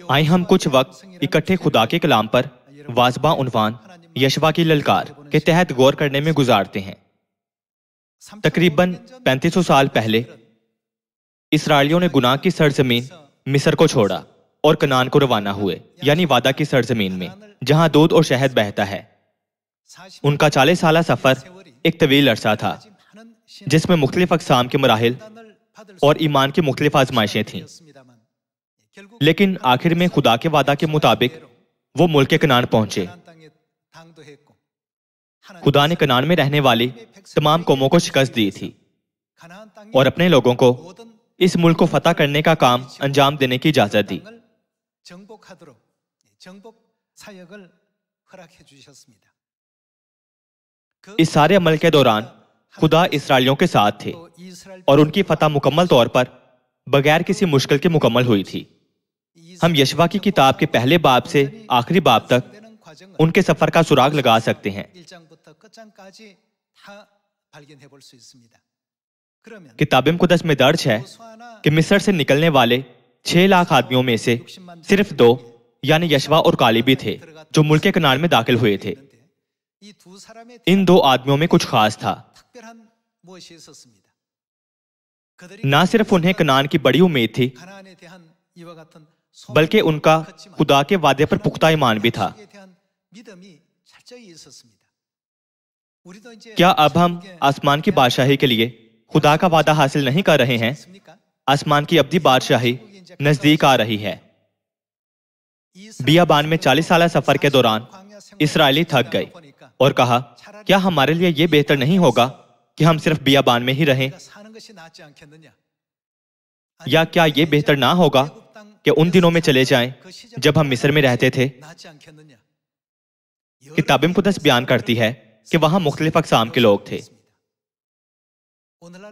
आए हम कुछ वक्त इकट्ठे खुदा के कलाम पर वाजबा उन्वान यशवा की ललकार के तहत गौर करने में गुजारते हैं। तकरीबन 3500 साल पहले इसराइलियों ने गुनाह की सरजमीन मिस्र को छोड़ा और कनान को रवाना हुए, यानी वादा की सरजमीन में जहां दूध और शहद बहता है। उनका 40 साला सफर एक तवील अरसा था जिसमें मुख्तलिफ अक़साम के मराहिल और ईमान की मुख्तलिफ आजमाइशें थीं। लेकिन आखिर में खुदा के वादा के मुताबिक वो मुल्क कनान पहुंचे। खुदा ने कनान में रहने वाली तमाम कौमों को शिकस्त दी थी और अपने लोगों को इस मुल्क को फतह करने का काम अंजाम देने की इजाजत दी। इस सारे अमल के दौरान खुदा इसराइलियों के साथ थे और उनकी फतह मुकम्मल तौर पर बगैर किसी मुश्किल के मुकम्मल हुई थी। हम यशवा की किताब के पहले बाब से आखिरी बाब तक उनके सफर का सुराग लगा सकते हैं। किताब मुक़द्दस में दर्ज है कि मिस्र से निकलने वाले 6 लाख आदमियों में से सिर्फ 2 यानी यशवा और कालेब थे जो मुल्क कनान में दाखिल हुए थे। इन 2 आदमियों में कुछ खास था। ना सिर्फ उन्हें कनान की बड़ी उम्मीद थी, बल्कि उनका खुदा के वादे पर पुख्ता ईमान भी था। क्या अब हम आसमान की बादशाही के लिए खुदा का वादा हासिल नहीं कर रहे हैं? आसमान की अब्दी बादशाही नजदीक आ रही है। बियाबान में 40 साल सफर के दौरान इसराइली थक गए और कहा, क्या हमारे लिए यह बेहतर नहीं होगा कि हम सिर्फ बियाबान में ही रहें? या क्या यह बेहतर ना होगा कि उन दिनों में चले जाएं जब हम मिस्र में रहते थे? किताब मुक़द्दस बयान करती है कि वहां मुख्तलिफ अक़साम के लोग थे।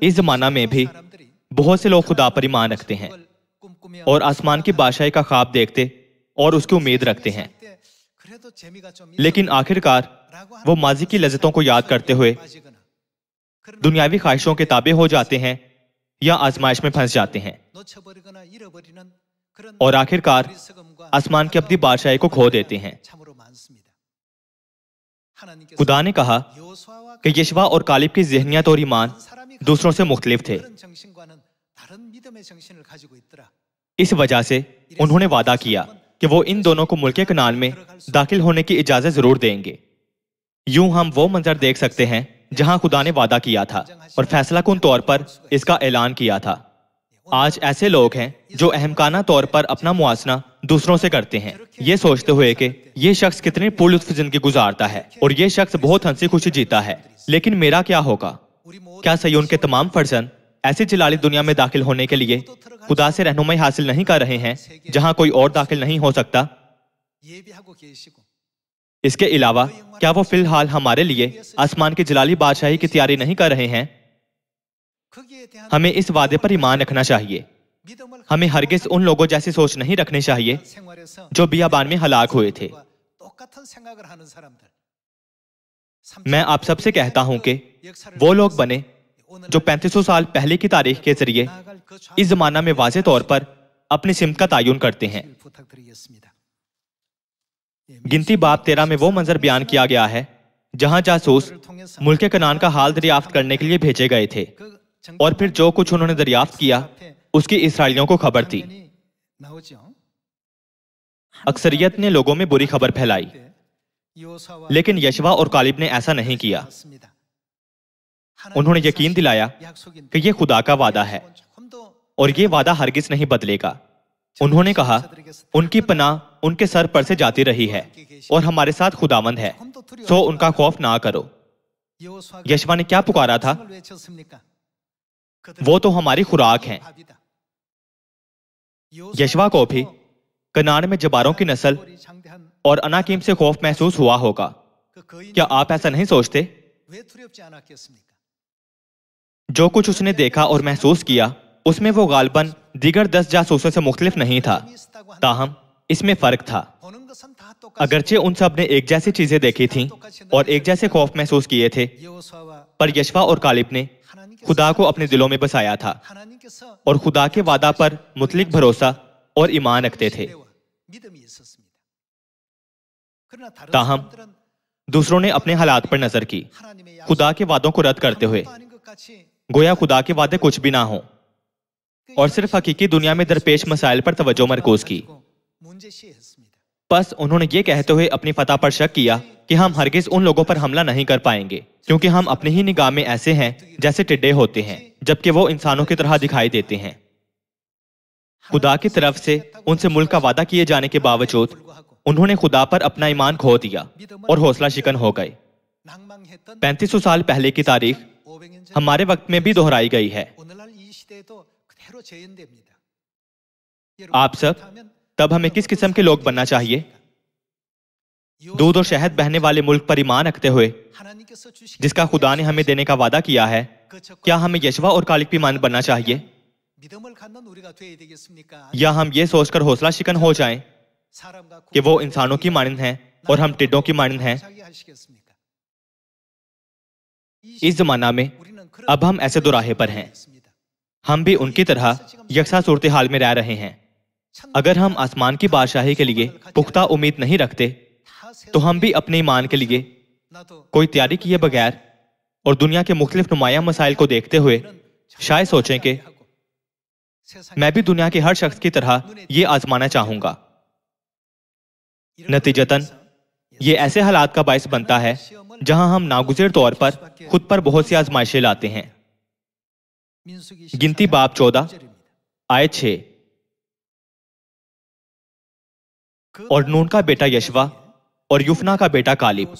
इस जमाना में भी बहुत से लोग खुदा पर ईमान रखते हैं और आसमान की बादशाही का ख्वाब देखते और उसकी उम्मीद रखते हैं। लेकिन आखिरकार वो माजी की लज्जतों को याद करते हुए दुनियावी ख्वाहिशों के ताबे हो जाते हैं या आजमाइश में फंस जाते हैं और आखिरकार आसमान की अब्दी बादशाही को खो देते हैं। खुदा ने कहा कि यशवा और कालेब की ज़हनियत और ईमान दूसरों से मुख्तलिफ थे। इस वजह से उन्होंने वादा किया कि वो इन दोनों को मुल्क कनान में दाखिल होने की इजाजत जरूर देंगे। यूं हम वो मंजर देख सकते हैं जहां खुदा ने वादा किया था और फैसला कुन तौर पर इसका ऐलान किया था। आज ऐसे लोग हैं जो अहमकाना तौर पर अपना मुआसना दूसरों से करते हैं, ये सोचते हुए कि ये शख्स कितनी पुरलुत्फ जिंदगी गुजारता है और ये शख्स बहुत हंसी खुशी जीता है, लेकिन मेरा क्या होगा? क्या सयून के तमाम फर्जंद ऐसी जलाली दुनिया में दाखिल होने के लिए खुदा से रहनुमाई हासिल नहीं कर रहे हैं जहां कोई और दाखिल नहीं हो सकता? इसके अलावा क्या वो फिलहाल हमारे लिए आसमान की जलाली बादशाही की तैयारी नहीं कर रहे हैं? हमें इस वादे पर ईमान रखना चाहिए। हमें हरगिज उन लोगों जैसी सोच नहीं रखनी चाहिए जो बियाबान में हलाक हुए थे। मैं आप सबसे कहता हूं कि वो लोग बने जो 3500 साल पहले की तारीख के जरिए इस जमाना में वाज़े तौर पर अपनी सिमत का तायुन करते हैं। गिनती बाब 13 में वो मंजर बयान किया गया है जहां जासूस मुल्क कनान का हाल दरियाफ्त करने के लिए भेजे गए थे और फिर जो कुछ उन्होंने दरियाफ्त किया उसकी इसराइलियों को खबर थी। अक्सरियत ने लोगों में बुरी खबर फैलाई, लेकिन यशवा और कालेब ने ऐसा नहीं किया। उन्होंने यकीन दिलाया कि यह खुदा का वादा है और यह वादा हरगिज नहीं बदलेगा। उन्होंने कहा, उनकी पनाह उनके सर पर से जाती रही है और हमारे साथ खुदावंद है, सो उनका खौफ ना करो। यशवा ने क्या पुकारा था? वो तो हमारी खुराक हैं। यशवा को भी कनान में जबारों की नस्ल और अनाकीम से खौफ महसूस हुआ होगा। क्या आप ऐसा नहीं सोचते? जो कुछ उसने देखा और महसूस किया उसमें वो गालबन दीगर 10 जासूसों से मुख्तलिफ नहीं था, ताहम इसमें फर्क था। अगरचे उन सब ने एक जैसी चीजें देखी थीं और एक जैसे खौफ महसूस किए थे, पर यशवा और कालेब ने खुदा को अपने दिलों में बसाया था और खुदा के वादा पर मुतलिक भरोसा और ईमान रखते थे। ताहम दूसरों ने अपने हालात पर नजर की, खुदा के वादों को रद्द करते हुए, गोया खुदा के वादे कुछ भी ना हो, और सिर्फ हकीकी दुनिया में दरपेश मसाइल पर तवज्जो मरकूज की। बस उन्होंने ये कहते हुए अपनी फतह पर शक किया कि हम हरगिज उन लोगों पर हमला नहीं कर पाएंगे, क्योंकि हम अपनी ही निगाह में ऐसे हैं जैसे टिड्डे होते हैं, जबकि वो इंसानों की तरह दिखाई देते हैं। खुदा की तरफ से उनसे मुल्क का वादा किए जाने के बावजूद उन्होंने खुदा पर अपना ईमान खो दिया और हौसला शिकन हो गए। 3500 साल पहले की तारीख हमारे वक्त में भी दोहराई गई है। आप सब तब हमें किस किस्म के लोग बनना चाहिए? दूध और शहद बहने वाले मुल्क पर ईमान रखते हुए, जिसका खुदा ने हमें देने का वादा किया है, क्या हमें यशवा और कालिक भी मान बनना चाहिए, या हम ये सोचकर हौसला शिकन हो जाएं कि वो इंसानों की मानंद हैं और हम टिड्डों की मानंद हैं? इस जमाना में अब हम ऐसे दोराहे पर हैं। हम भी उनकी तरह यकसा सूरत हाल में रह रहे हैं। अगर हम आसमान की बादशाही के लिए पुख्ता उम्मीद नहीं रखते, तो हम भी अपने ईमान के लिए कोई तैयारी किए बगैर और दुनिया के मुख्तलिफ नुमाया मसाइल को देखते हुए शायद सोचें कि मैं भी दुनिया के हर शख्स की तरह ये आजमाना चाहूंगा। नतीजतन ये ऐसे हालात का बायस बनता है जहां हम नागुज़िर तौर पर खुद पर बहुत सी आजमाइशें लाते हैं। गिनती बाब 14 आयत 6। और नून का बेटा यशवा और युफना का बेटा कालिब,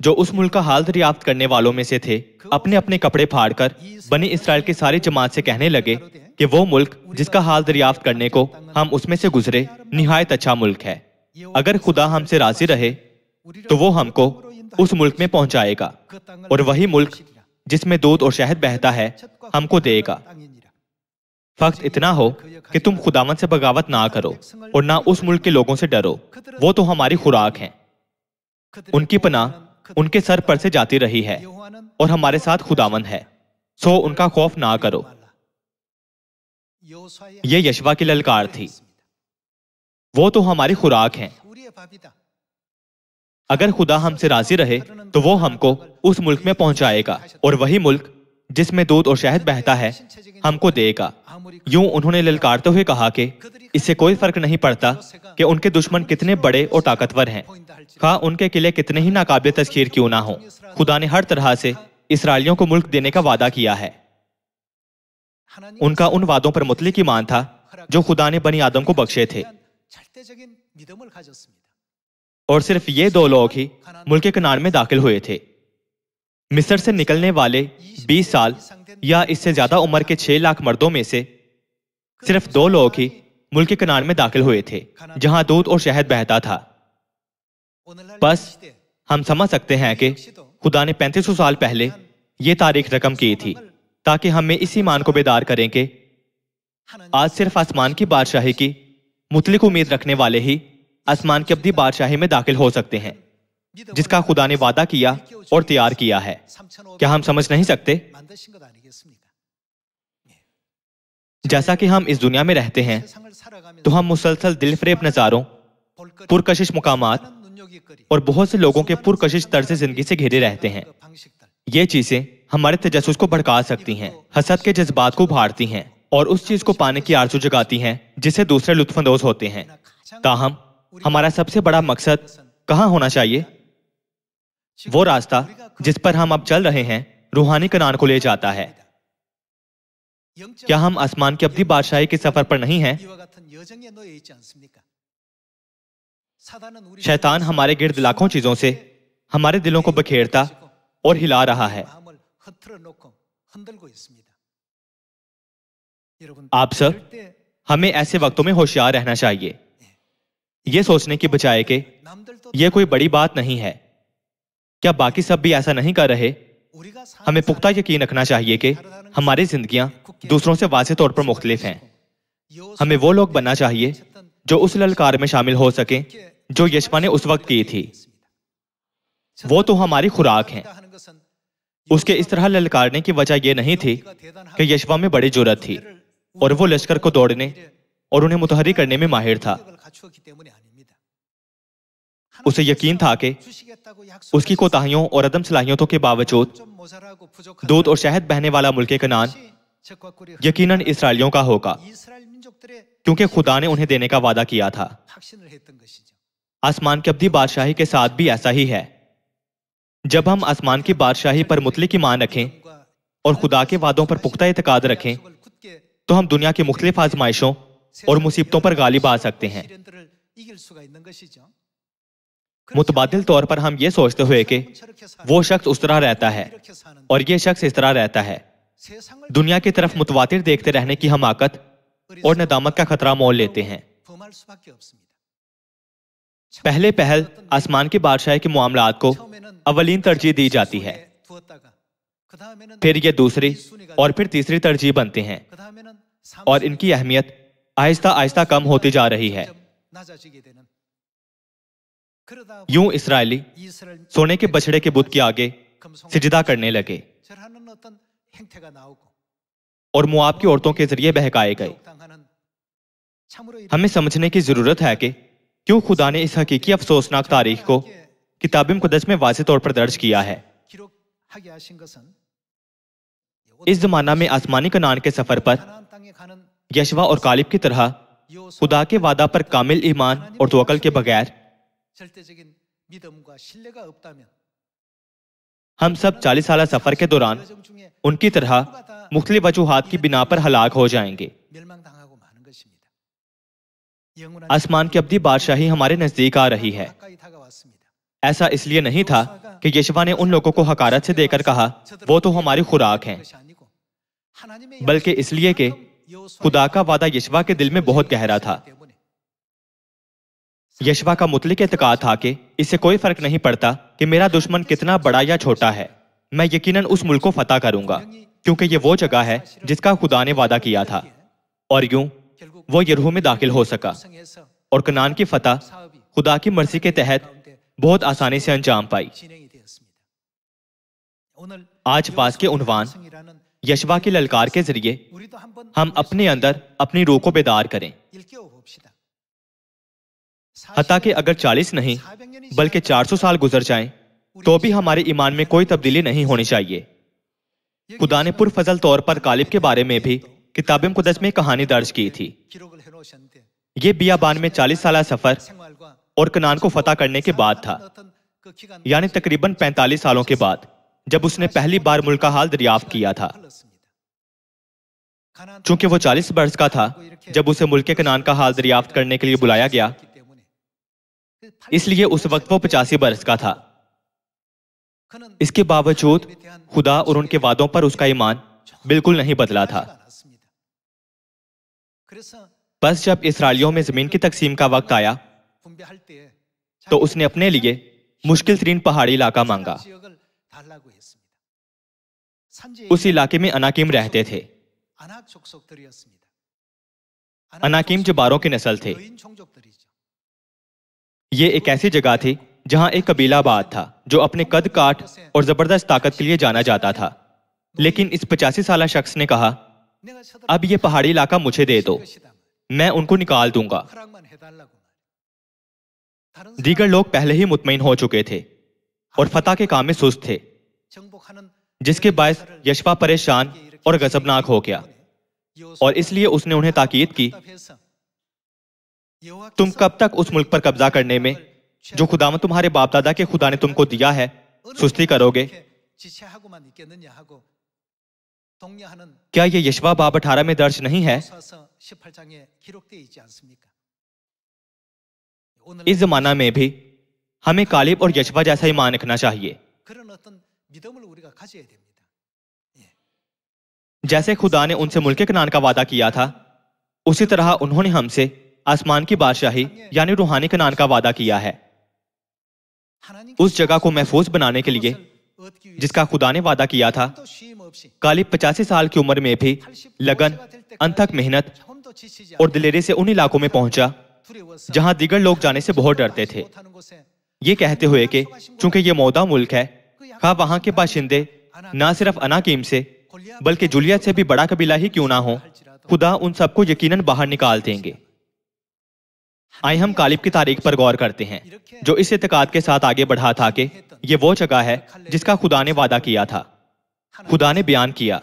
जो उस मुल्क का हाल दरियाफ्त करने वालों में से थे, अपने अपने कपड़े फाड़कर बनी इसराइल की सारी जमात से कहने लगे कि वो मुल्क जिसका हाल दरियाफ्त करने को हम उसमें से गुजरे निहायत अच्छा मुल्क है। अगर खुदा हमसे राजी रहे तो वो हमको उस मुल्क में पहुंचाएगा, और वही मुल्क जिसमें दूध और शहद बहता है हमको देगा। फक्त इतना हो कि तुम खुदावंद से बगावत ना करो और ना उस मुल्क के लोगों से डरो। वो तो हमारी खुराक हैं। उनकी पनाह उनके सर पर से जाती रही है और हमारे साथ खुदावंद है, सो उनका खौफ ना करो। ये यशवा की ललकार थी। वो तो हमारी खुराक हैं। अगर खुदा हमसे राजी रहे तो वो हमको उस मुल्क में पहुंचाएगा, और वही मुल्क जिसमें दूध और शहद बहता है हमको देगा। यूं उन्होंने ललकारते हुए कहा कि इससे कोई फर्क नहीं पड़ता कि उनके दुश्मन कितने बड़े और ताकतवर हैं, खा उनके किले कितने ही नाकाबिल तस्खीर क्यों ना हो। खुदा ने हर तरह से इसराइलियों को मुल्क देने का वादा किया है। उनका उन वादों पर मुतलिक ईमान था जो खुदा ने बनी आदम को बख्शे थे। और सिर्फ ये 2 लोग ही मुल्क कनान में दाखिल हुए थे। मिस्र से निकलने वाले 20 साल या इससे ज्यादा उम्र के 6 लाख मर्दों में से सिर्फ 2 लोग ही मुल्क कनान में दाखिल हुए थे, जहां दूध और शहद बहता था। बस हम समझ सकते हैं कि खुदा ने 3500 साल पहले ये तारीख रकम की थी, ताकि हमें इस ईमान को बेदार करें कि आज सिर्फ आसमान की बादशाही की मुतलिक उम्मीद रखने वाले ही आसमान की अब्दी बादशाही में दाखिल हो सकते हैं, जिसका खुदा ने वादा किया और तैयार किया है। क्या हम समझ नहीं सकते? जैसा कि हम इस दुनिया में रहते हैं तो हम मुसलसल दिलफरेब नजारों, पुरकशिश मुकामात और बहुत से लोगों के पुरकशिश तर्ज जिंदगी से घिरे रहते हैं। ये चीजें हमारे तजस्सुस को भड़का सकती हैं, हसद के जज्बात को उभारती हैं और उस चीज को पाने की आरज़ू जगाती हैं जिससे दूसरे लुत्फानंदोज होते हैं। ताहम हमारा सबसे बड़ा मकसद कहाँ होना चाहिए? वो रास्ता जिस पर हम अब चल रहे हैं रूहानी कनान को ले जाता है। क्या हम आसमान की अब्दी बादशाही के सफर पर नहीं हैं? शैतान हमारे गिर्द लाखों चीजों से हमारे दिलों को बखेरता और हिला रहा है। आप सब हमें ऐसे वक्तों में होशियार रहना चाहिए, ये सोचने की बजाय कि यह कोई बड़ी बात नहीं है। क्या बाकी सब भी ऐसा नहीं कर रहे? हमें पुख्ता यकीन रखना चाहिए कि हमारी जिंदगियां दूसरों से वाज़ेह तौर पर मुख्तलिफ हैं। हमें वो लोग बनना चाहिए जो उस ललकार में शामिल हो सके जो यशवा ने उस वक्त की थी। वो तो हमारी खुराक है। उसके इस तरह ललकारने की वजह यह नहीं थी कि यशवा में बड़ी जुर्रत थी और वो लश्कर को दौड़ने और उन्हें मुतहर्री करने में माहिर था। उसे यकीन था कि उसकी कोताहियों और अदम सलाहियतों के बावजूद दूध और शहद बहने वाला मुल्क कनान यकीनन इसराइलियों का होगा, क्योंकि खुदा ने उन्हें देने का वादा किया था। आसमान की अब्दी बादशाही के साथ भी ऐसा ही है। जब हम आसमान की बादशाही पर मुतलिक ईमान रखें और खुदा के वादों पर पुख्ता एतकाद रखें, तो हम दुनिया की मुख्तलिफ आजमाइशों और मुसीबतों पर गालिब आ सकते हैं। मुतबादिल तौर पर हम ये सोचते हुए कि वो शख्स उस तरह रहता है और ये शख्स इस तरह रहता है, दुनिया की तरफ मुतवातिर देखते रहने की हमाकत और नदामत का खतरा मोल लेते हैं। पहले पहल आसमान की बादशाही के मामलात को अवलीन तरजीह दी जाती है, फिर ये दूसरी और फिर तीसरी तरजीह बनते हैं और इनकी अहमियत आहिस्ता आहिस्ता कम होती जा रही है। यूं इसराइली सोने के बछड़े के बुत के आगे सिजदा करने लगे और मुआब की औरतों के जरिए बहकाए गए। हमें समझने की जरूरत है कि क्यों खुदा ने इस हकीकी अफसोसनाक तारीख को किताब मुकद्दस में वाज़ेह तौर पर दर्ज किया है। इस जमाना में आसमानी कनान के सफर पर यशवा और कालिब की तरह खुदा के वादा पर कामिल ईमान और तवक्कुल के बगैर हम सब 40 साल सफर के दौरान उनकी तरह मुख्तलिफ वजूहात की बिना पर हलाक हो जाएंगे। आसमान की अब्दी बादशाही हमारे नजदीक आ रही है। ऐसा इसलिए नहीं था कि यशवा ने उन लोगों को हकारत से देकर कहा वो तो हमारी खुराक हैं, बल्कि इसलिए कि खुदा का वादा यशवा के दिल में बहुत गहरा था। यशवा का मुतलिक एतकाद था कि इससे कोई फर्क नहीं पड़ता कि मेरा दुश्मन कितना बड़ा या छोटा है, मैं यकीनन उस मुल्क को फतह करूंगा, क्योंकि ये वो जगह है जिसका खुदा ने वादा किया था। और यूं वो यरीहो में दाखिल हो सका और कनान की फतह खुदा की मर्जी के तहत बहुत आसानी से अंजाम पाई। आज पास के उन्वान यशवा की ललकार के जरिए हम अपने अंदर अपनी रूह को बेदार करें। हत्ता कि अगर 40 नहीं बल्कि 400 साल गुजर जाएं, तो भी हमारे ईमान में कोई तब्दीली नहीं होनी चाहिए। खुदा ने पुरफजल तौर पर कालिब के बारे में भी किताब मुकद्दस में कहानी दर्ज की थी। ये बियाबान में 40 साल सफर और कनान को फतह करने के बाद था, यानी तकरीबन 45 सालों के बाद, जब उसने पहली बार मुल्क का हाल दरियाफ्त किया था। चूंकि वो 40 बरस का था जब उसे मुल्क कनान का हाल दरियाफ्त करने के लिए बुलाया गया, इसलिए उस वक्त वो 85 बरस का था। इसके बावजूद खुदा और उनके वादों पर उसका ईमान बिल्कुल नहीं बदला था। बस जब इसराइलियों में जमीन की तकसीम का वक्त आया, तो उसने अपने लिए मुश्किल तरीन पहाड़ी इलाका मांगा। उस इलाके में अनाकीम रहते थे। अनाकीम जबारों की नस्ल थे। ये एक ऐसी जगह थी जहां एक कबीला आबाद था जो अपने कद काट और जबरदस्त ताकत के लिए जाना जाता था। लेकिन इस 85 साल शख्स ने कहा, अब ये पहाड़ी इलाका मुझे दे दो, मैं उनको निकाल दूंगा। दीगर लोग पहले ही मुतमईन हो चुके थे और फतह के काम में सुस्त थे, जिसके बायस यशवा परेशान और गजबनाक हो गया और इसलिए उसने उन्हें ताकीद की, तुम कब तक उस मुल्क पर कब्जा करने में जो खुदावंद तुम्हारे बाप दादा के खुदा ने तुमको दिया है सुस्ती करोगे? क्या ये यशवा बाब 18 में दर्ज नहीं है? इस जमाना में भी हमें कालिब और यशवा जैसा ईमान रखना चाहिए। जैसे खुदा ने उनसे मुल्क कनान का वादा किया था, उसी तरह उन्होंने हमसे आसमान की बादशाही यानी रूहानी कनान का वादा किया है। उस जगह को महफूज बनाने के लिए जिसका खुदा ने वादा किया था, कालिब 85 साल की उम्र में भी लगन, अनथक मेहनत और दिलेरी से उन इलाकों में पहुंचा जहां दीगर लोग जाने से बहुत डरते थे, ये कहते हुए कि चूंकि ये मौदा मुल्क है, खा वहां के बाशिंदे ना सिर्फ अनाकीम से बल्कि जुलियत से भी बड़ा कबीला ही क्यों ना हो, खुदा उन सबको यकीनन बाहर निकाल देंगे। आइए हम कालिब की तारीख पर गौर करते हैं, जो इस इत्तेकाद के साथ आगे बढ़ा था कि ये वो जगह है जिसका खुदा ने वादा किया था। खुदा ने बयान किया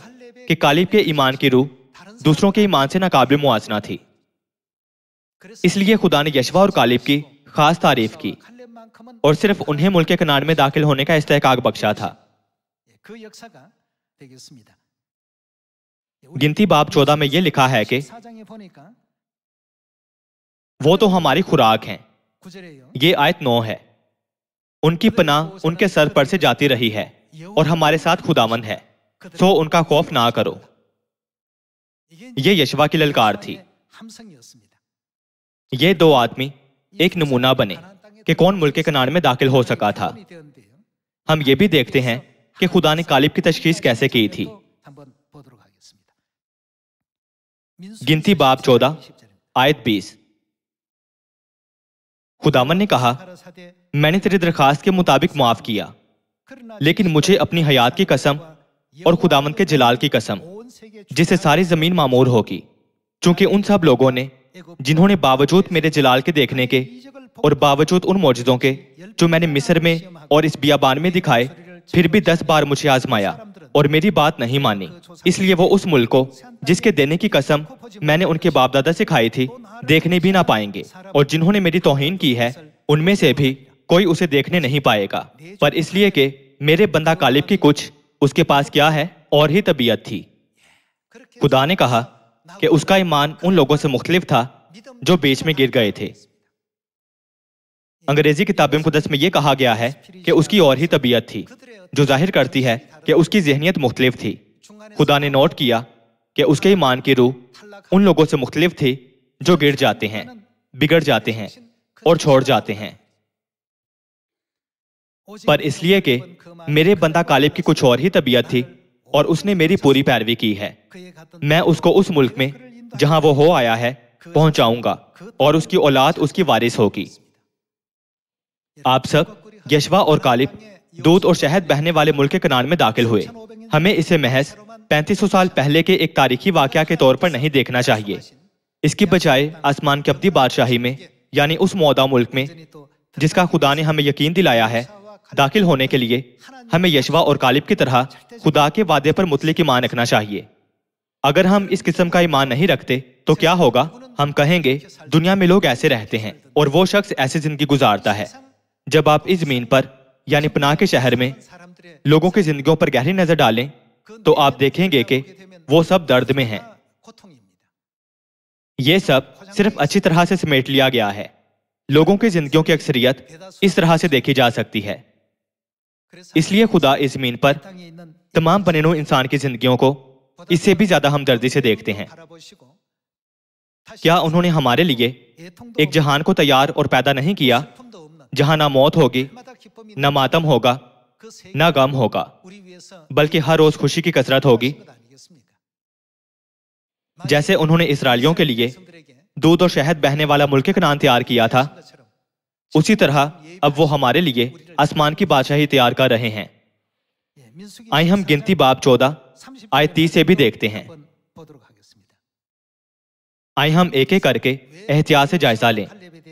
कि कालिब के ईमान की रूह दूसरों के ईमान से नाकाबिल मुआजना थी। इसलिए खुदा ने यशवा और कालिब की खास तारीफ की और सिर्फ उन्हें मुल्क कनान में दाखिल होने का इस्तेहकाक बख्शा था। गिनती बाब 14 में यह लिखा है कि वो तो हमारी खुराक हैं। ये आयत 9 है। उनकी पनाह उनके सर पर से जाती रही है और हमारे साथ खुदावन है, सो उनका खौफ ना करो। ये यशवा की ललकार थी। ये दो आदमी एक नमूना बने कि कौन मुल्क कनान में दाखिल हो सका था। हम ये भी देखते हैं कि खुदा ने कालिब की तशखीस कैसे की थी। गिनती बाब 14 आयत 20। खुदावन ने कहा, मैंने तेरी दरखास्त के मुताबिक माफ किया, लेकिन मुझे अपनी हयात की कसम और खुदावन के जलाल की कसम, जिसे सारी जमीन मामूर होगी, चूंकि उन सब लोगों ने जिन्होंने बावजूद मेरे जलाल के देखने के और बावजूद उन मौजूदों के जो मैंने मिस्र में और इस बियाबान में दिखाए, फिर भी 10 बार मुझे आजमाया और मेरी बात नहीं मानी, इसलिए वो उस मुल्क को जिसके देने की कसम मैंने उनके बाप दादा से खाई थी देखने भी ना पाएंगे, और जिन्होंने मेरी तौहीन की है उनमें से भी कोई उसे देखने नहीं पाएगा, पर इसलिए कि मेरे बंदा कालिब की कुछ उसके पास क्या है और ही तबीयत थी। खुदा ने कहा कि उसका ईमान उन लोगों से मुख्तलिफ था जो बीच में गिर गए थे। अंग्रेजी किताब मुक़द्दस में यह कहा गया है कि उसकी और ही तबीयत थी, जो जाहिर करती है कि उसकी ज़हनियत मुख्तलिफ थी। खुदा ने नोट किया कि उसके ईमान की रूह उन लोगों से मुख्तलिफ थी जो गिर जाते हैं, बिगड़ जाते हैं और छोड़ जाते हैं, पर इसलिए कि मेरे बंदा कालिब की कुछ और ही तबीयत थी और उसने मेरी पूरी पैरवी की है, मैं उसको उस मुल्क में जहां वो हो आया है पहुंचाऊंगा और उसकी औलाद उसकी वारिस होगी। आप सब यशवा और कालिब दूध और शहद बहने वाले मुल्क कनान में दाखिल हुए। हमें इसे महज 3500 साल पहले के एक तारीखी वाकया के तौर पर नहीं देखना चाहिए। इसकी बजाय आसमान की अब्दी बादशाही में, यानी उस मौदा मुल्क में जिसका खुदा ने हमें यकीन दिलाया है, दाखिल होने के लिए हमें यशवा और कालिब की तरह खुदा के वादे पर मुतलिक ईमान रखना चाहिए। अगर हम इस किस्म का ईमान नहीं रखते तो क्या होगा? हम कहेंगे दुनिया में लोग ऐसे रहते हैं और वो शख्स ऐसी जिंदगी गुजारता है। जब आप इस जमीन पर यानी पनाह के शहर में लोगों की जिंदगियों पर गहरी नजर डालें तो आप देखेंगे कि वो सब दर्द में हैं। ये सब सिर्फ अच्छी तरह से समेट लिया गया है। लोगों की जिंदगियों की अक्सरियत इस तरह से देखी जा सकती है। इसलिए खुदा इस जमीन पर तमाम बनेनो इंसान की जिंदगियों को इससे भी ज्यादा हमदर्दी से देखते हैं। क्या उन्होंने हमारे लिए एक जहान को तैयार और पैदा नहीं किया जहां ना मौत होगी, ना मातम होगा, ना गम होगा, बल्कि हर रोज खुशी की कसरत होगी? जैसे उन्होंने इस्राएलियों के लिए दूध और शहद बहने वाला मुल्क कनान तैयार किया था, उसी तरह अब वो हमारे लिए आसमान की बादशाही तैयार कर रहे हैं। आइए हम गिनती बाब 14 आयत 30 से भी देखते हैं। आइए हम एक एक करके एहतियात से जायजा लें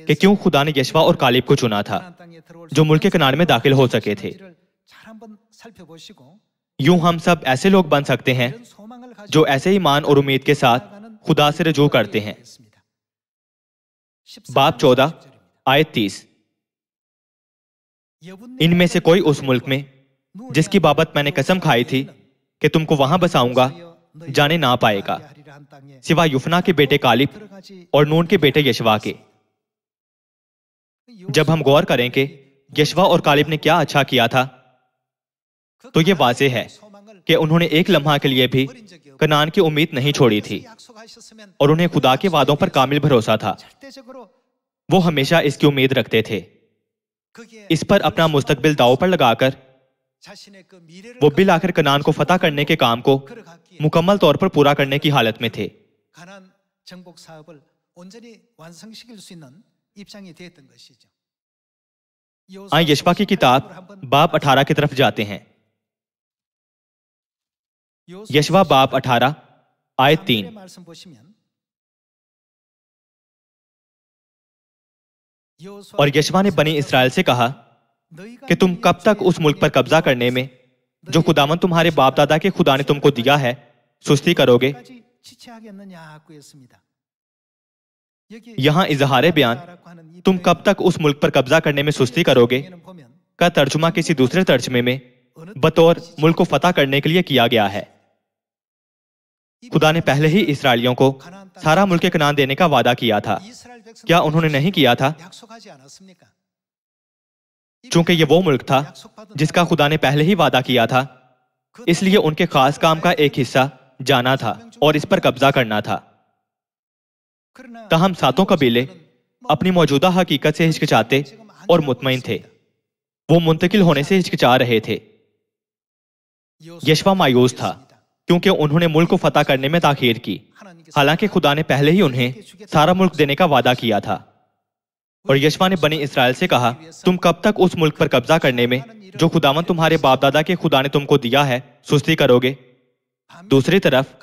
कि क्यों खुदा ने यशवा और कालिब को चुना था जो मुल्क कनान में दाखिल हो सके थे। यूं हम सब ऐसे लोग बन सकते हैं जो ऐसे ईमान और उम्मीद के साथ खुदा से रजू करते हैं। बाब 14 आयत 30। इनमें से कोई उस मुल्क में जिसकी बाबत मैंने कसम खाई थी कि तुमको वहां बसाऊंगा जाने ना पाएगा, सिवा युफना के बेटे कालिब और नून के बेटे यशवा के। जब हम गौर करें कि यशवा और कालिब ने क्या अच्छा किया था, तो यह वाज़ेह है कि उन्होंने एक लम्हा के लिए भी कनान की उम्मीद नहीं छोड़ी थी और उन्हें खुदा के वादों पर कामिल भरोसा था। वो हमेशा इसकी उम्मीद रखते थे। इस पर अपना मुस्तकबिल दांव पर लगाकर वो बिल आखिर कनान को फतह करने के काम को मुकम्मल तौर पर पूरा करने की हालत में थे। आइए यशवा की किताब बाब 18 की तरफ जाते हैं। यशवा बाब 18 आयत 3। और यशवा ने बनी इसराइल से कहा कि तुम कब तक उस मुल्क पर कब्जा करने में जो खुदावन तुम्हारे बाप दादा के खुदा ने तुमको दिया है सुस्ती करोगे। यहां इजहार बयान तुम कब तक उस मुल्क पर कब्जा करने में सुस्ती करोगे का तर्जुमा किसी दूसरे तर्जमे में बतौर मुल्क को फतह करने के लिए किया गया है। खुदा ने पहले ही इसराइलियों को सारा मुल्क कनान देने का वादा किया था। क्या उन्होंने नहीं किया था? चूंकि ये वो मुल्क था जिसका खुदा ने पहले ही वादा किया था, इसलिए उनके खास काम का एक हिस्सा जाना था और इस पर कब्जा करना था। ताहम सातों कबीले अपनी मौजूदा हकीकत से हिचकिचाते और मुतमईन थे। वो मुंतकिल होने से हिचकिचा रहे थे। यशवा मायूस था क्योंकि उन्होंने मुल्क को फतह करने में ताखीर की, हालांकि खुदा ने पहले ही उन्हें सारा मुल्क देने का वादा किया था। और यशवा ने बनी इसराइल से कहा, तुम कब तक उस मुल्क पर कब्जा करने में जो खुदावन तुम्हारे बाप दादा के खुदा ने तुमको दिया है सुस्ती करोगे। दूसरी तरफ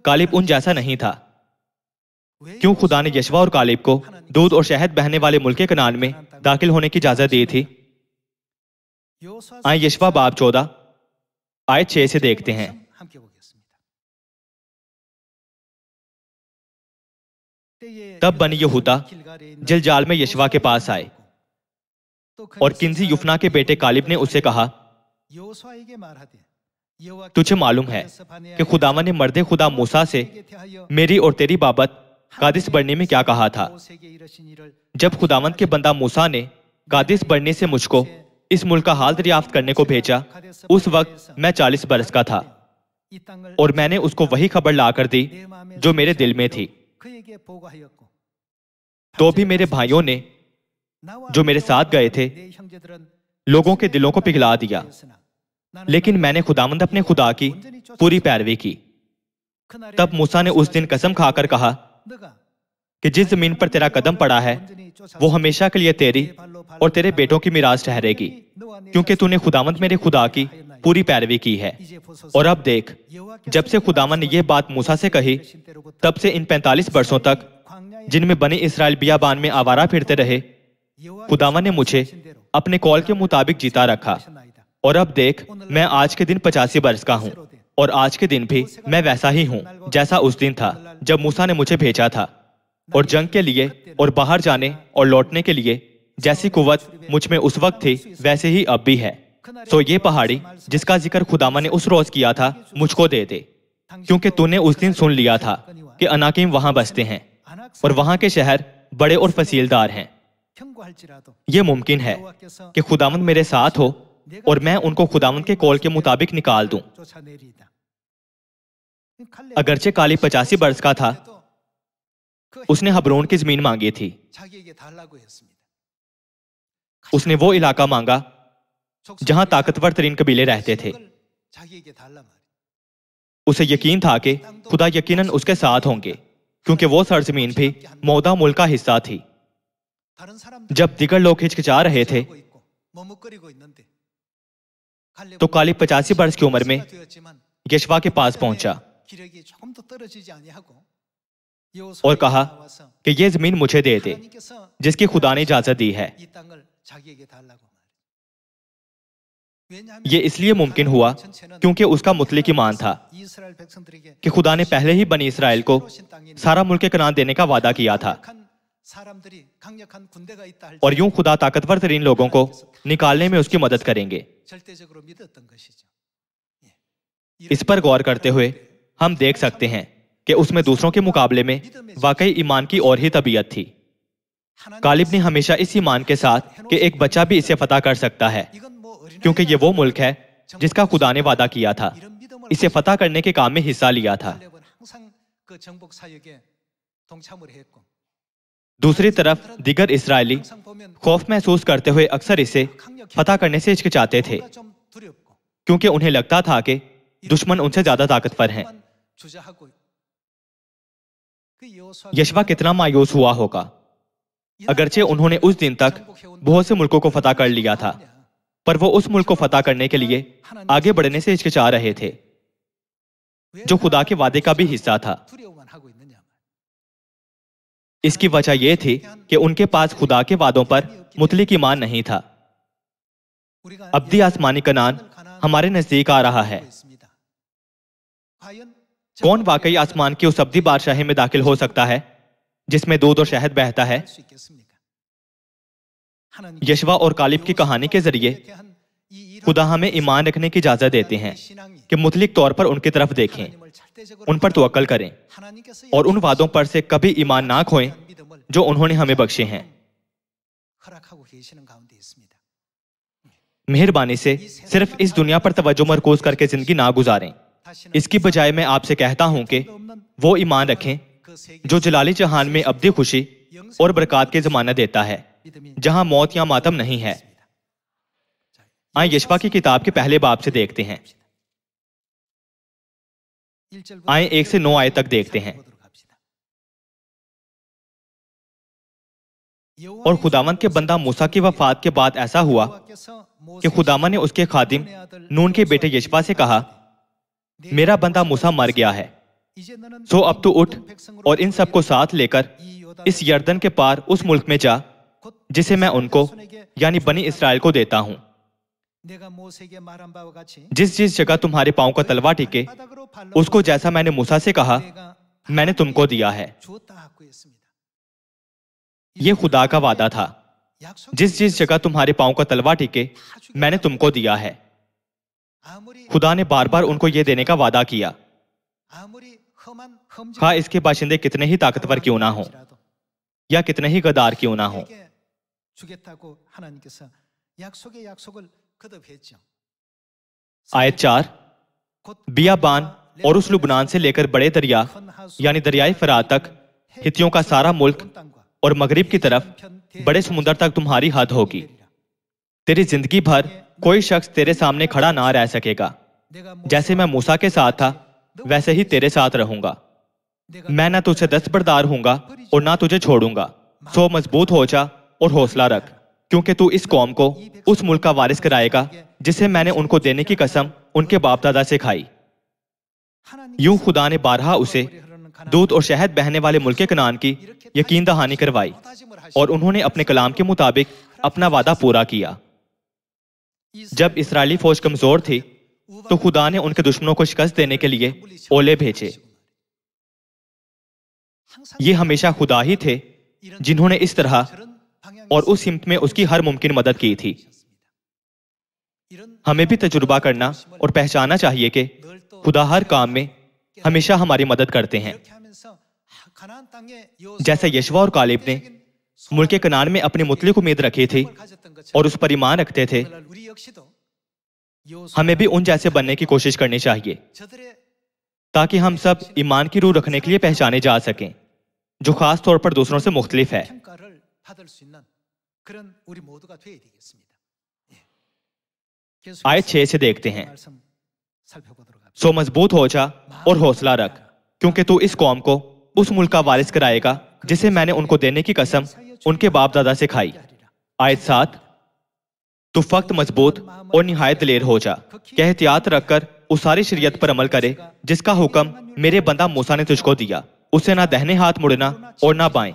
कालिब उन जैसा नहीं था। क्यों खुदा ने यशवा और कालिब को दूध और शहद बहने वाले मुल्क कनान में दाखिल होने की इजाजत दी थी? आए यशवा बाब 14 आयत 6 से देखते हैं। तब बनी यहूदा जिलजाल में यशवा के पास आए और किन्जी युफना के बेटे कालिब ने उससे कहा, तुझे मालूम है कि खुदावन ने मर्दे खुदा मूसा से मेरी और तेरी बाबत कादिस बढ़ने में क्या कहा था। जब खुदावन के बंदा मूसा ने कादिस बढ़ने से मुझको इस मुल्क का हाल दरियाफ्त करने को भेजा, उस वक्त मैं 40 बरस का था और मैंने उसको वही खबर लाकर दी जो मेरे दिल में थी। तो भी मेरे भाइयों ने जो मेरे साथ गए थे लोगों के दिलों को पिघला दिया, लेकिन मैंने खुदावंद अपने खुदा की पूरी पैरवी की। तब मूसा ने उस दिन कसम खाकर कहा कि जिस जमीन पर तेरा कदम पड़ा है वो हमेशा के लिए तेरी और तेरे बेटों की मिराज ठहरेगी, क्योंकि तूने खुदावंद मेरे खुदा की पूरी पैरवी की है। और अब देख, जब से खुदावन ने यह बात मूसा से कही, तब से इन 45 वर्षों तक जिनमें बनी इसराइल बियाबान में आवारा फिरते रहे, खुदावन ने मुझे अपने कौल के मुताबिक जीता रखा। और अब देख, मैं आज के दिन 85 वर्ष का हूँ और आज के दिन भी मैं वैसा ही हूँ जैसा उस दिन था जब मूसा ने मुझे भेजा था। और जंग के लिए और बाहर जाने और लौटने के लिए जैसी कुव्वत मुझ में उस वक्त थी वैसे ही अब भी है। सो ये पहाड़ी जिसका जिक्र खुदावन ने उस रोज किया था मुझको दे दे, क्योंकि तूने उस दिन सुन लिया था कि अनाकीम वहां बसते हैं और वहां के शहर बड़े और फसीलदार हैं। ये मुमकिन है कि खुदावंद मेरे साथ हो और मैं उनको खुदावंद के कौल के मुताबिक निकाल दूं। अगरचे कालिब 85 वर्ष का था, उसने हब्रोन की जमीन मांगी थी। उसने वो इलाका मांगा जहां ताकतवर तरीन कबीले रहते थे। उसे यकीन था कि खुदा यकीनन उसके साथ होंगे, क्योंकि वो सरजमीन भी मौदा मुल्क का हिस्सा थी। जब दिगर लोग हिचकिचा रहे थे तो कालिब 85 वर्ष की उम्र में यशवा के पास पहुंचा और कहा कि यह जमीन मुझे दे दे जिसकी खुदा ने इजाजत दी है। यह इसलिए मुमकिन हुआ क्योंकि उसका मुतलिक ईमान था कि खुदा ने पहले ही बनी इसराइल को सारा मुल्क कनान देने का वादा किया था। और यूं खुदा ताकतवर तरीन लोगों को निकालने में उसकी मदद करेंगे। इस पर गौर करते हुए हम देख सकते हैं कि उसमें दूसरों के मुकाबले में वाकई ईमान की और ही तबीयत थी। कालिब ने हमेशा इस ईमान के साथ कि एक बच्चा भी इसे फतह कर सकता है, क्योंकि ये वो मुल्क है जिसका खुदा ने वादा किया था, इसे फतह करने के काम में हिस्सा लिया था। दूसरी तरफ दिगर इसराइली खौफ महसूस करते हुए अक्सर इसे फतह करने से हिचकिचाते थे, क्योंकि उन्हें लगता था कि दुश्मन उनसे ज्यादा ताकतवर हैं। यशवा कितना मायूस हुआ होगा। अगरचे उन्होंने उस दिन तक बहुत से मुल्कों को फतह कर लिया था, पर वो उस मुल्क को फतह करने के लिए आगे बढ़ने से हिचकिचा रहे थे। जो खुदा के वादे का भी हिस्सा था। इसकी वजह यह थी कि उनके पास खुदा के वादों पर मुतलिक ईमान नहीं था। अब्दी आसमानी कनान हमारे नजदीक आ रहा है। कौन वाकई आसमान की उस अब्दी बादशाही में दाखिल हो सकता है जिसमें दूध और शहद बहता है? यशवा और कालिब की कहानी के जरिए खुदा हमें ईमान रखने की इजाजत देते हैं कि मुतलिक तौर पर उनकी तरफ देखें, उन पर तवक्कल करें और उन वादों पर से कभी ईमान ना खोएं जो उन्होंने हमें बख्शे हैं। मेहरबानी से सिर्फ इस दुनिया पर तवज्जो मरकूज करके जिंदगी ना गुजारें। इसकी बजाय मैं आपसे कहता हूं कि वो ईमान रखें जो जलाली जहान में अब्दी खुशी और बरकत की जमानत देता है, जहां मौत या मातम नहीं है। आए यशवा की किताब के पहले बाब से देखते हैं। आए 1 से 9 आयत तक देखते हैं। और खुदावंद के बंदा मूसा की वफात के बाद ऐसा हुआ कि खुदावंद ने उसके खादिम नून के बेटे यशवा से कहा, मेरा बंदा मूसा मर गया है, सो अब तू उठ और इन सबको साथ लेकर इस यर्दन के पार उस मुल्क में जा जिसे मैं उनको यानी बनी इस्राएल को देता हूं। जिस जिस जगह तुम्हारे पांव का तलवा टिके उसको जैसा मैंने मूसा से कहा मैंने तुमको दिया है। यह खुदा का वादा था। जिस जिस जगह तुम्हारे पांव का तलवा टिके मैंने तुमको दिया है। खुदा ने बार बार उनको यह देने का वादा किया, खा इसके बाशिंदे कितने ही ताकतवर क्यों ना हो या कितने ही गद्दार क्यों ना हो। आयत 4, बियाबान और उस लुबनान से लेकर बड़े दरिया यानी दरियाई फरात तक हित्तियों का सारा मुल्क और मगरिब की तरफ बड़े समुद्र तक तुम्हारी हद होगी। तेरी जिंदगी भर कोई शख्स तेरे सामने खड़ा ना रह सकेगा। जैसे मैं मूसा के साथ था वैसे ही तेरे साथ रहूंगा। मैं ना तुझसे दस्तबरदार हूंगा और ना तुझे छोड़ूंगा। सो मजबूत हो जा और हौसला रख, क्योंकि तू इस कौम को उस मुल्क का वारिस कराएगा जिसे मैंने उनको देने की कसम उनके बाप दादा से खाई। यूं खुदा ने बारहा उसे दूध और शहद बहने वाले मुल्क कनान की यकीन दहानी करवाई और उन्होंने अपने कलाम के मुताबिक अपना वादा पूरा किया। जब इस्राएली फौज कमजोर थी तो खुदा ने उनके दुश्मनों को शिकस्त देने के लिए ओले भेजे। ये हमेशा खुदा ही थे जिन्होंने इस तरह और उस हिम्मत में उसकी हर मुमकिन मदद की थी। हमें भी तजुर्बा करना और पहचानना चाहिए कि खुदा हर काम में हमेशा हमारी मदद करते हैं। जैसे यशवा और कालिब ने मुल्क कनान में अपनी मुतलिक उम्मीद रखी थी और उस पर ईमान रखते थे, हमें भी उन जैसे बनने की कोशिश करनी चाहिए ताकि हम सब ईमान की रूह रखने के लिए पहचाने जा सकें, जो खास तौर पर दूसरों से मुख्तलिफ है। आयत 6 से देखते हैं। सो मजबूत हो जा और हौसला रख, क्योंकि तू इस कौम को उस मुल्क का वारिस कराएगा जिसे मैंने उनको देने की कसम उनके बाप दादा से खाई। आयत 7, तू फक्त मजबूत और निहायत दिलेर हो जा, कि एहतियात रखकर उस सारी शरीयत पर अमल करे जिसका हुक्म मेरे बंदा मूसा ने तुझको दिया। उसे ना दाहिने हाथ मुड़ना और ना बाएं,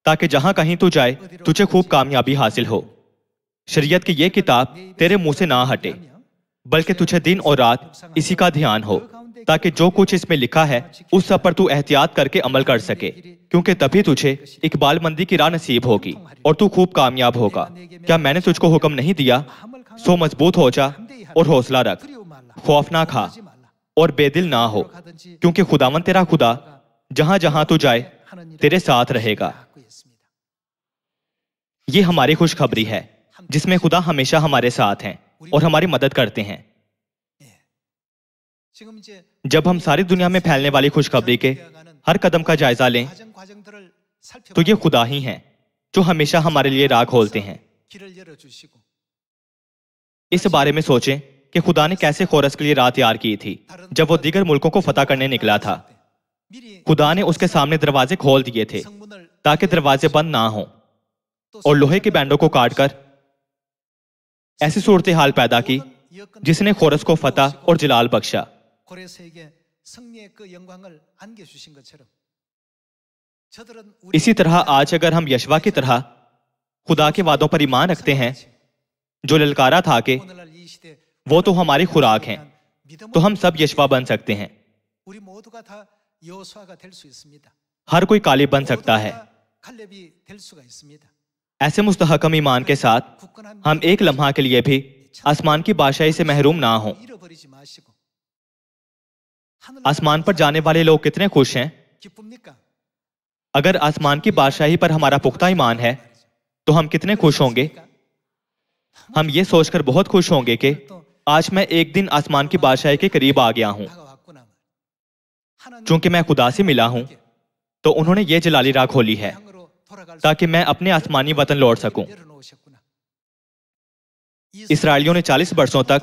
ताकि जहां कहीं तू जाए तुझे खूब कामयाबी हासिल हो। शरीयत की यह किताब तेरे मुंह से ना हटे, बल्कि तुझे दिन और रात इसी का ध्यान हो, ताकि जो कुछ इसमें लिखा है उस सब पर तू एहतियात करके अमल कर सके, क्योंकि तभी तुझे इकबालमंदी की राह नसीब होगी और तू खूब कामयाब होगा। क्या मैंने तुझको हुक्म नहीं दिया? सो मजबूत हो जा और हौसला रख, खौफ ना खा और बेदिल ना हो, क्योंकि खुदावंद तेरा खुदा जहां जहां तू जाए तेरे साथ रहेगा। ये हमारी खुशखबरी है जिसमें खुदा हमेशा हमारे साथ हैं और हमारी मदद करते हैं। जब हम सारी दुनिया में फैलने वाली खुशखबरी के हर कदम का जायजा लें तो ये खुदा ही हैं जो हमेशा हमारे लिए राह खोलते हैं। इस बारे में सोचें कि खुदा ने कैसे खोरस के लिए राह तैयार की थी जब वो दीगर मुल्कों को फतह करने निकला था। खुदा ने उसके सामने दरवाजे खोल दिए थे ताकि दरवाजे बंद ना हो और लोहे के बैंडों को काटकर ऐसी सूरत हाल पैदा की जिसने खोरस को फतह और जलाल बख्शा। इसी तरह आज अगर हम यशवा की तरह खुदा के वादों पर ईमान रखते हैं, जो ललकारा था कि वो तो हमारी खुराक हैं, तो हम सब यशवा बन सकते हैं। हर कोई कालिब बन सकता है। ऐसे मुस्तहकम ईमान के साथ हम एक लम्हा के लिए भी आसमान की बादशाही से महरूम ना हों। आसमान पर जाने वाले लोग कितने खुश हैं। अगर आसमान की बादशाही पर हमारा पुख्ता ईमान है तो हम कितने खुश होंगे। हम ये सोचकर बहुत खुश होंगे कि आज मैं एक दिन आसमान की बादशाही के करीब आ गया हूं। चूंकि मैं खुदा से मिला हूं तो उन्होंने ये जलाली राह खोली है ताकि मैं अपने आसमानी वतन लौट सकूं। इसराइलियों ने 40 बरसों तक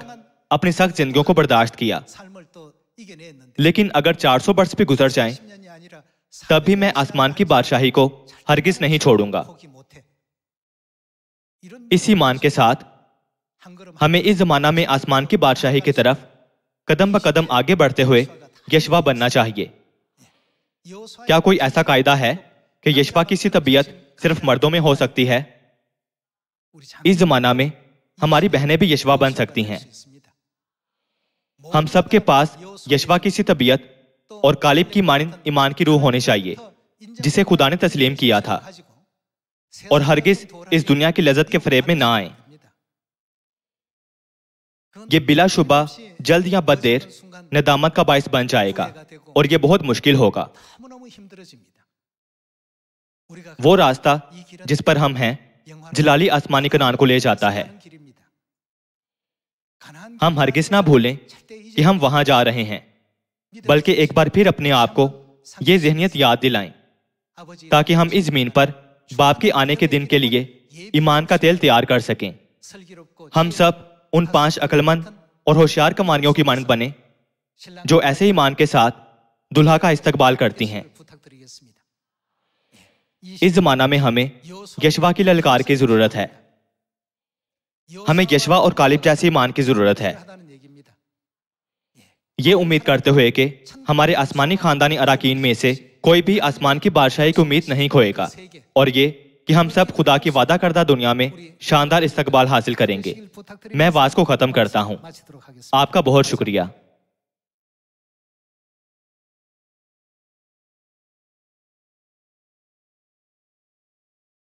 अपनी सख्त जिंदगियों को बर्दाश्त किया, लेकिन अगर 400 बरस भी गुजर जाएं, तब भी मैं आसमान की बादशाही को हरगिज नहीं छोड़ूंगा। इस ईमान के साथ हमें इस जमाना में आसमान की बादशाही की तरफ कदम ब कदम आगे बढ़ते हुए यशवा बनना चाहिए। क्या कोई ऐसा कायदा है कि यशवा की सी तबीयत सिर्फ मर्दों में हो सकती है? इस जमाना में हमारी बहनें भी यशवा बन सकती हैं। हम सबके पास यशवा की सी तबीयत और कालिब की मानिंद ईमान की रूह होनी चाहिए, जिसे खुदा ने तस्लीम किया था, और हरगिज इस दुनिया की लज्जत के फरेब में ना आए। ये बिलाशुबा जल्द या बद देर नदामत का बायस बन जाएगा और ये बहुत मुश्किल होगा। वो रास्ता जिस पर हम हैं जलाली आसमानी कनान को ले जाता है। हम हरगिज ना भूलें कि हम वहां जा रहे हैं, बल्कि एक बार फिर अपने आप को ये ज़हनियत याद दिलाएं ताकि हम इस ज़मीन पर बाप के आने के दिन के लिए ईमान का तेल तैयार कर सकें। हम सब उन 5 अक्लमंद और होशियार कमानियों की मानद बने जो ऐसे ईमान के साथ दुल्हा का इस्तकबाल करती हैं। इस जमाना में हमें यशवा की ललकार की जरूरत है। हमें यशवा और कालिब जैसे ईमान की जरूरत है। ये उम्मीद करते हुए कि हमारे आसमानी खानदानी अराकीन में से कोई भी आसमान की बादशाही की उम्मीद नहीं खोएगा, और ये कि हम सब खुदा की वादा करदा दुनिया में शानदार इस्तकबाल हासिल करेंगे। मैं वाज को खत्म करता हूँ। आपका बहुत शुक्रिया।